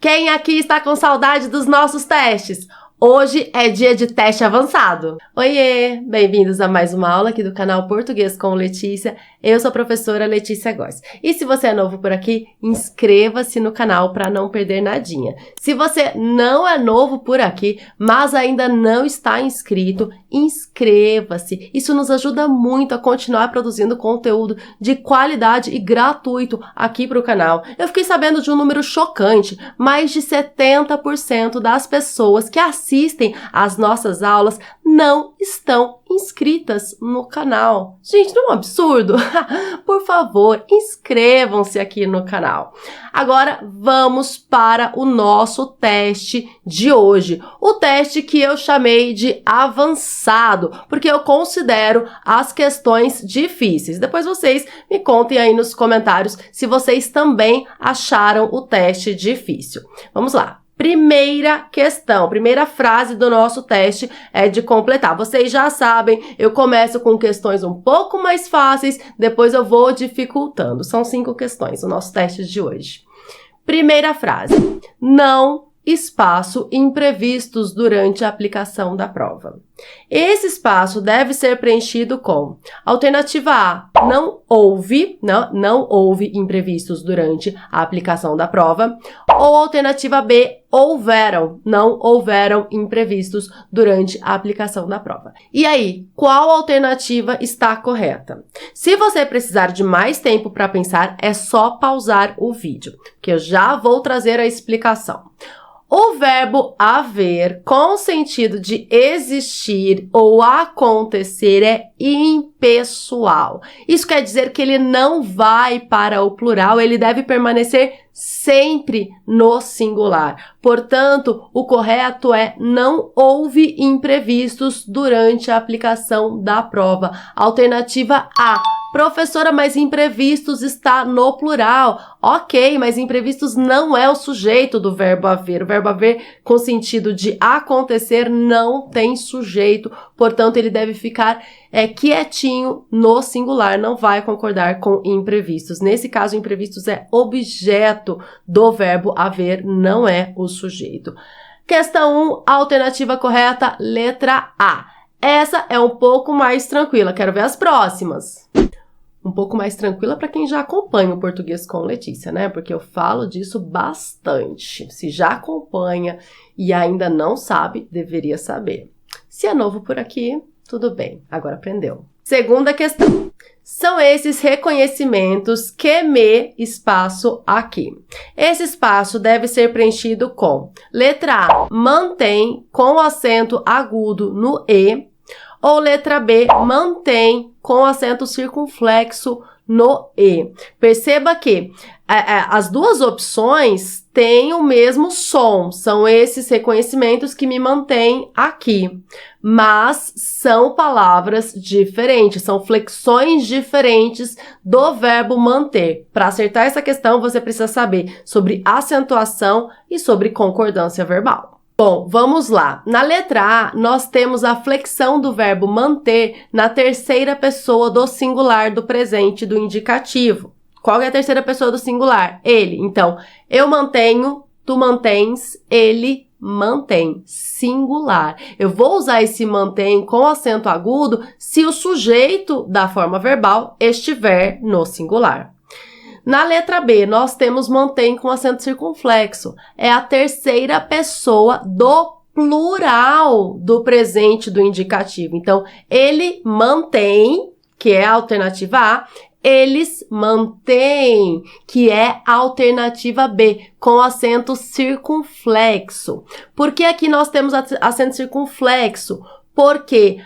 Quem aqui está com saudade dos nossos testes? Hoje é dia de teste avançado. Oiê! Bem-vindos a mais uma aula aqui do canal Português com Letícia. Eu sou a professora Letícia Góes. E se você é novo por aqui, inscreva-se no canal para não perder nadinha. Se você não é novo por aqui, mas ainda não está inscrito, inscreva-se. Isso nos ajuda muito a continuar produzindo conteúdo de qualidade e gratuito aqui para o canal. Eu fiquei sabendo de um número chocante. Mais de 70% das pessoas que assistem às nossas aulas não estão inscritas no canal. Gente, não é um absurdo? Por favor, inscrevam-se aqui no canal. Agora, vamos para o nosso teste de hoje. O teste que eu chamei de avançado, porque eu considero as questões difíceis. Depois vocês me contem aí nos comentários se vocês também acharam o teste difícil. Vamos lá. Primeira questão, primeira frase do nosso teste é de completar. Vocês já sabem, eu começo com questões um pouco mais fáceis, depois eu vou dificultando. São 5 questões, o nosso teste de hoje. Primeira frase. Não espaço imprevistos durante a aplicação da prova. Esse espaço deve ser preenchido com alternativa A, não houve imprevistos durante a aplicação da prova, ou alternativa B, não houveram imprevistos durante a aplicação da prova. E aí, qual alternativa está correta? Se você precisar de mais tempo para pensar, é só pausar o vídeo, que eu já vou trazer a explicação. O verbo haver, com sentido de existir ou acontecer, é impessoal. Isso quer dizer que ele não vai para o plural, ele deve permanecer sempre no singular. Portanto, o correto é não houve imprevistos durante a aplicação da prova. Alternativa A. Professora, mas imprevistos está no plural. Ok, mas imprevistos não é o sujeito do verbo haver. O verbo haver, com sentido de acontecer, não tem sujeito. Portanto, ele deve ficar quietinho no singular. Não vai concordar com imprevistos. Nesse caso, imprevistos é objeto do verbo haver, não é o sujeito. Questão 1, alternativa correta, letra A. Essa é um pouco mais tranquila. Quero ver as próximas. Um pouco mais tranquila para quem já acompanha o Português com Letícia, né? Porque eu falo disso bastante. Se já acompanha e ainda não sabe, deveria saber. Se é novo por aqui, tudo bem, agora aprendeu. Segunda questão. São esses reconhecimentos que me espaço aqui. Esse espaço deve ser preenchido com letra A, mantém com acento agudo no E, ou letra B, mantém com acento circunflexo no E. Perceba que as duas opções têm o mesmo som, são esses reconhecimentos que me mantêm aqui, mas são palavras diferentes, são flexões diferentes do verbo manter. Para acertar essa questão, você precisa saber sobre acentuação e sobre concordância verbal. Bom, vamos lá. Na letra A, nós temos a flexão do verbo manter na terceira pessoa do singular do presente do indicativo. Qual é a terceira pessoa do singular? Ele. Então, eu mantenho, tu mantens, ele mantém. Singular. Eu vou usar esse mantém com acento agudo se o sujeito da forma verbal estiver no singular. Na letra B, nós temos mantém com acento circunflexo. É a terceira pessoa do plural do presente do indicativo. Então, ele mantém, que é a alternativa A, eles mantêm, que é a alternativa B, com acento circunflexo. Por que aqui nós temos acento circunflexo? Porque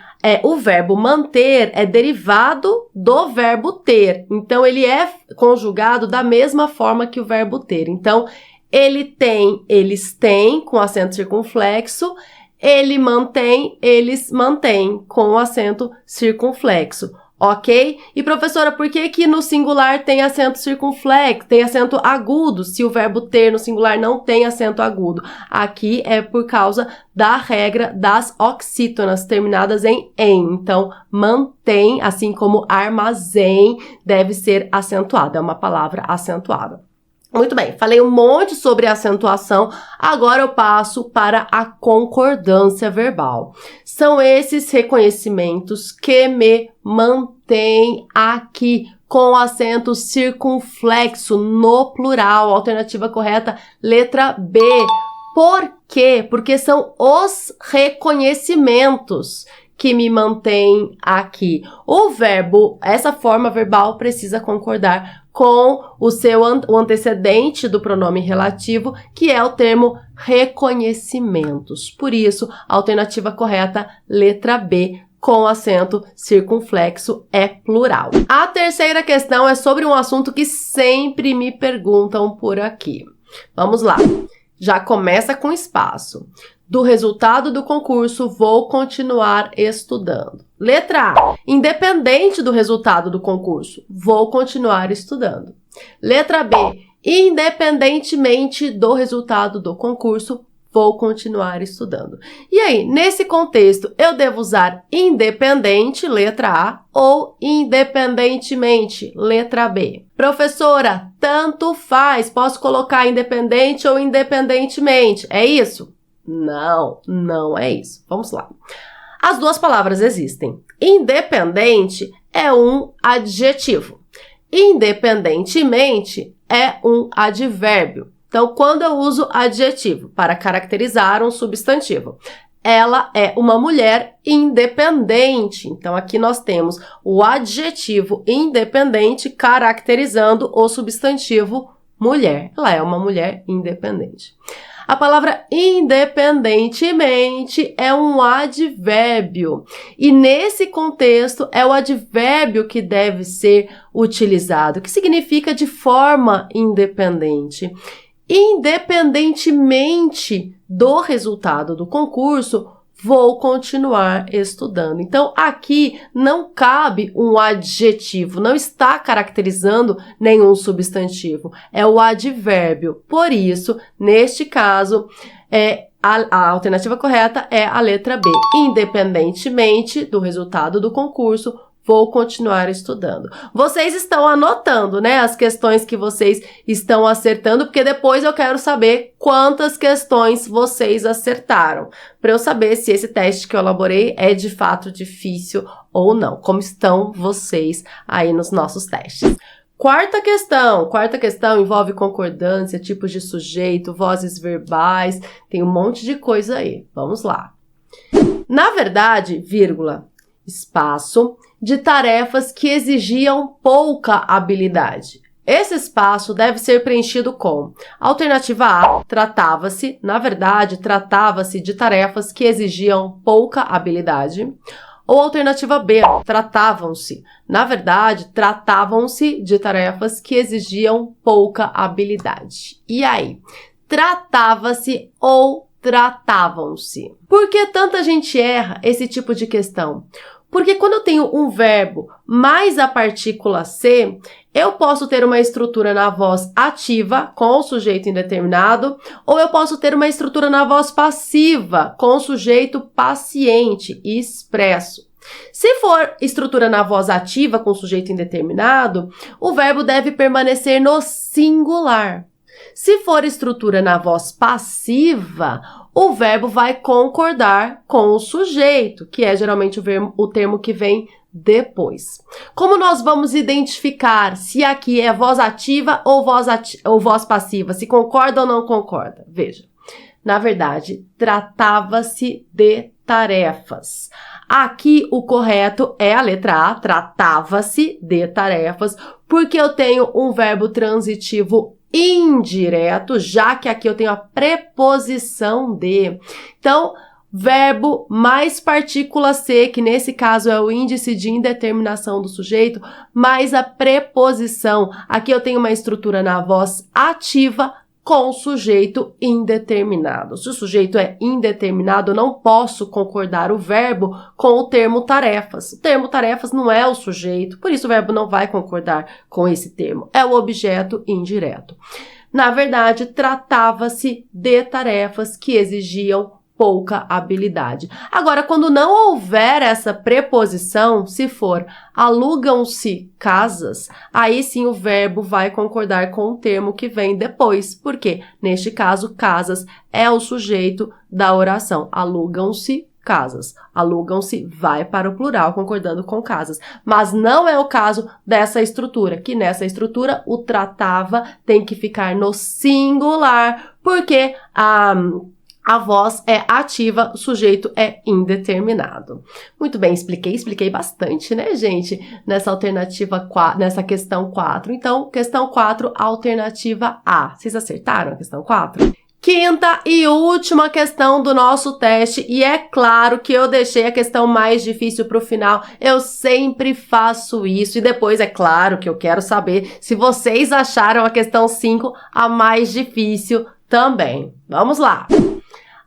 o verbo manter é derivado do verbo ter. Então, ele é conjugado da mesma forma que o verbo ter. Então, ele tem, eles têm, com acento circunflexo. Ele mantém, eles mantêm, com acento circunflexo. Ok? E professora, por que que no singular tem acento circunflexo, tem acento agudo, se o verbo ter no singular não tem acento agudo? Aqui é por causa da regra das oxítonas terminadas em "em". Então, mantém, assim como armazém, deve ser acentuado, é uma palavra acentuada. Muito bem, falei um monte sobre acentuação, agora eu passo para a concordância verbal. São esses reconhecimentos que me mantêm aqui com acento circunflexo no plural. Alternativa correta, letra B. Por quê? Porque são os reconhecimentos que me mantém aqui. O verbo, essa forma verbal precisa concordar com o antecedente do pronome relativo, que é o termo reconhecimentos. Por isso, a alternativa correta, letra B, com acento circunflexo, é plural. A terceira questão é sobre um assunto que sempre me perguntam por aqui. Vamos lá. Já começa com espaço. Do resultado do concurso, vou continuar estudando. Letra A. Independente do resultado do concurso, vou continuar estudando. Letra B. Independentemente do resultado do concurso, vou continuar estudando. E aí, nesse contexto, eu devo usar independente, letra A, ou independentemente, letra B? Professora, tanto faz, posso colocar independente ou independentemente, é isso? Não, não é isso. Vamos lá. As duas palavras existem. Independente é um adjetivo. Independentemente é um advérbio. Então, quando eu uso adjetivo para caracterizar um substantivo, ela é uma mulher independente. Então, aqui nós temos o adjetivo independente caracterizando o substantivo mulher. Ela é uma mulher independente. A palavra independentemente é um advérbio. E nesse contexto é o advérbio que deve ser utilizado, que significa de forma independente. Independentemente do resultado do concurso, vou continuar estudando. Então, aqui não cabe um adjetivo, não está caracterizando nenhum substantivo, é o advérbio. Por isso, neste caso, a alternativa correta é a letra B. Independentemente do resultado do concurso, vou continuar estudando. Vocês estão anotando, né, as questões que vocês estão acertando, porque depois eu quero saber quantas questões vocês acertaram, para eu saber se esse teste que eu elaborei é de fato difícil ou não. Como estão vocês aí nos nossos testes? Quarta questão envolve concordância, tipos de sujeito, vozes verbais, tem um monte de coisa aí. Vamos lá. Na verdade, vírgula, espaço, de tarefas que exigiam pouca habilidade. Esse espaço deve ser preenchido com alternativa A, tratava-se de tarefas que exigiam pouca habilidade, ou alternativa B, tratavam-se de tarefas que exigiam pouca habilidade. E aí, tratava-se ou tratavam-se? Por que tanta gente erra esse tipo de questão? Porque quando eu tenho um verbo mais a partícula ser, eu posso ter uma estrutura na voz ativa com o sujeito indeterminado, ou eu posso ter uma estrutura na voz passiva com o sujeito paciente e expresso. Se for estrutura na voz ativa com o sujeito indeterminado, o verbo deve permanecer no singular. Se for estrutura na voz passiva, o verbo vai concordar com o sujeito, que é geralmente o termo que vem depois. Como nós vamos identificar se aqui é voz ativa ou voz passiva, se concorda ou não concorda? Veja, na verdade, tratava-se de tarefas. Aqui o correto é a letra A, tratava-se de tarefas, porque eu tenho um verbo transitivo indireto, já que aqui eu tenho a preposição de. Então, verbo mais partícula C, que nesse caso é o índice de indeterminação do sujeito, mais a preposição. Aqui eu tenho uma estrutura na voz ativa com sujeito indeterminado. Se o sujeito é indeterminado, eu não posso concordar o verbo com o termo tarefas. O termo tarefas não é o sujeito, por isso o verbo não vai concordar com esse termo. É o objeto indireto. Na verdade, tratava-se de tarefas que exigiam pouca habilidade. Agora, quando não houver essa preposição, se for alugam-se casas, aí sim o verbo vai concordar com o termo que vem depois, porque, neste caso, casas é o sujeito da oração. Alugam-se casas. Alugam-se vai para o plural, concordando com casas. Mas não é o caso dessa estrutura, que nessa estrutura o tratava tem que ficar no singular, porque a voz é ativa, o sujeito é indeterminado. Muito bem, expliquei bastante, né, gente? Nessa alternativa 4, nessa questão 4. Então, questão 4, alternativa A. Vocês acertaram a questão 4? Quinta e última questão do nosso teste, e é claro que eu deixei a questão mais difícil para o final, eu sempre faço isso, e depois é claro que eu quero saber se vocês acharam a questão 5 a mais difícil também. Vamos lá!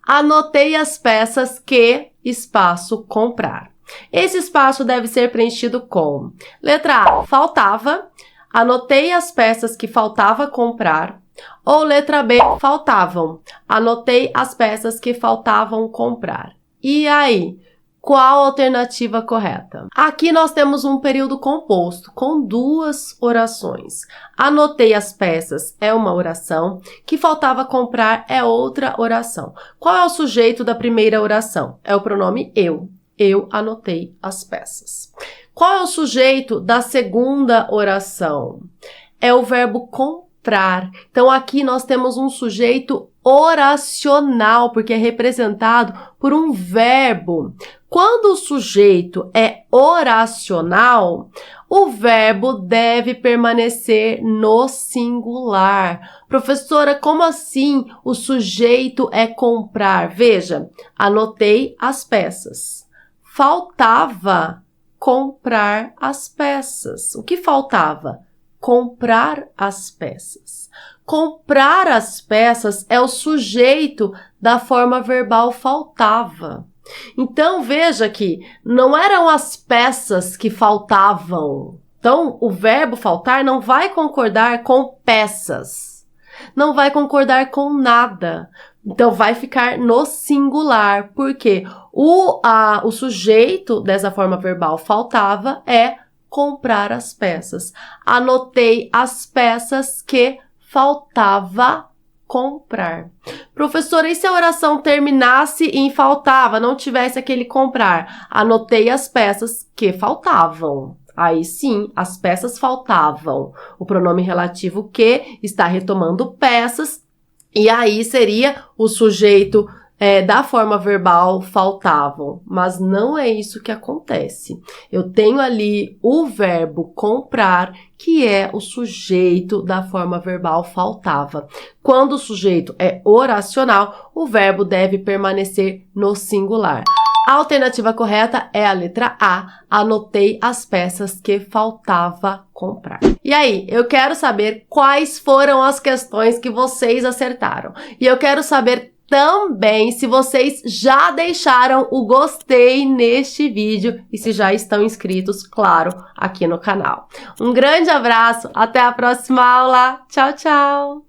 Anotei as peças que, espaço, comprar. Esse espaço deve ser preenchido com letra A, faltava, anotei as peças que faltava comprar, ou letra B, faltavam, anotei as peças que faltavam comprar. E aí, qual a alternativa correta? Aqui nós temos um período composto com duas orações. Anotei as peças é uma oração, que faltava comprar é outra oração. Qual é o sujeito da primeira oração? É o pronome eu. Eu anotei as peças. Qual é o sujeito da segunda oração? É o verbo comprar. Então, aqui nós temos um sujeito oracional, porque é representado por um verbo. Quando o sujeito é oracional, o verbo deve permanecer no singular. Professora, como assim o sujeito é comprar? Veja, anotei as peças. Faltava comprar as peças. O que faltava? Comprar as peças. Comprar as peças é o sujeito da forma verbal faltava. Então, veja que não eram as peças que faltavam. Então, o verbo faltar não vai concordar com peças. Não vai concordar com nada. Então, vai ficar no singular, porque o sujeito dessa forma verbal faltava é comprar as peças. Anotei as peças que faltava comprar. Professora, e se a oração terminasse em faltava, não tivesse aquele comprar? Anotei as peças que faltavam. Aí sim, as peças faltavam. O pronome relativo que está retomando peças, e aí seria o sujeito da forma verbal faltavam, mas não é isso que acontece. Eu tenho ali o verbo comprar, que é o sujeito da forma verbal faltava. Quando o sujeito é oracional, o verbo deve permanecer no singular. A alternativa correta é a letra A. Anotei as peças que faltava comprar. E aí, eu quero saber quais foram as questões que vocês acertaram. E eu quero saber também se vocês já deixaram o gostei neste vídeo e se já estão inscritos, claro, aqui no canal. Um grande abraço, até a próxima aula. Tchau, tchau!